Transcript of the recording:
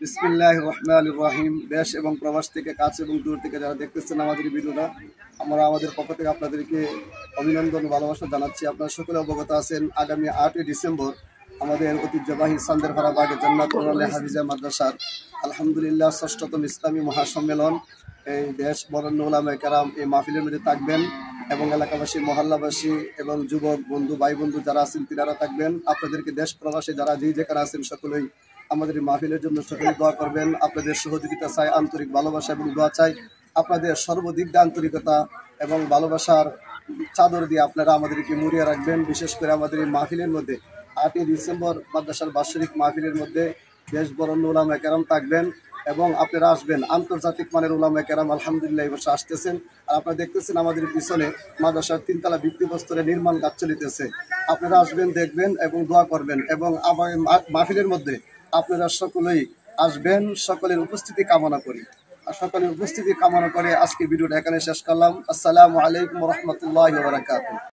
বিসমিল্লাহির রহমানির রহিম। দেশ এবং প্রবাস থেকে কাছে এবং দূর থেকে যারা দেখতেছেন আমাদের ভিডিওটা, আমরা আমাদের পক্ষ থেকে আপনাদেরকে অভিনন্দন ও ভালোবাসা জানাচ্ছি। আপনারা সকলে অবগত আছেন, আগামী 8ই ডিসেম্বর আমাদের ঐতিহ্যবাহী সান্দেরপাড়া বাগে জান্নাতুল হাফিজা মাদ্রাসার আলহামদুলিল্লাহ ৬ষ্ঠতম ইসলামী মহাসম্মেলন। এই দেশ বরেণ্য উলামায়ে কেরাম এই মাহফিলের মধ্যে থাকবেন এবং এলাকাবাসী, মহল্লাবাসী এবং যুবক বন্ধু, ভাই বন্ধু যারা আছেন তিনারা থাকবেন। আপনাদেরকে দেশ প্রবাসে যারা যেখানে আছেন সকলেই আমাদের এই মাহফিলের জন্য সকলে দোয়া করবেন। আপনাদের সহযোগিতা চাই, আন্তরিক ভালোবাসা এবং দোয়া চাই। আপনাদের সর্বদিক দিয়ে আন্তরিকতা এবং ভালোবাসার চাদর দিয়ে আপনারা আমাদেরকে মুড়িয়ে রাখবেন। বিশেষ করে আমাদের এই মাহফিলের মধ্যে 8ই ডিসেম্বর মাদ্রাসার বাৎসরিক মাহফিলের মধ্যে দেশ বরেণ্য উলামায়ে কেরাম থাকবেন এবং আপনারা আসবেন। আন্তর্জাতিক মানের উলামায়ে কেরাম আলহামদুলিল্লাহ এই বছর আসতেছেন। আর আপনারা দেখতেছেন আমাদের পিছনে মাদ্রাসার 3তলা ভিত্তিপ্রস্তরের নির্মাণ কাজ চলিতেছে। আপনারা আসবেন, দেখবেন এবং দোয়া করবেন এবং আমার মাহফিলের মধ্যে আপনারা সকলেই আসবেন। সকলের উপস্থিতি কামনা করি। আর সকলের উপস্থিতি কামনা করে আজকে ভিডিওটা এখানে শেষ করলাম। আসসালামু আলাইকুম ওয়া রাহমাতুল্লাহি ওয়া বারাকাতুহু।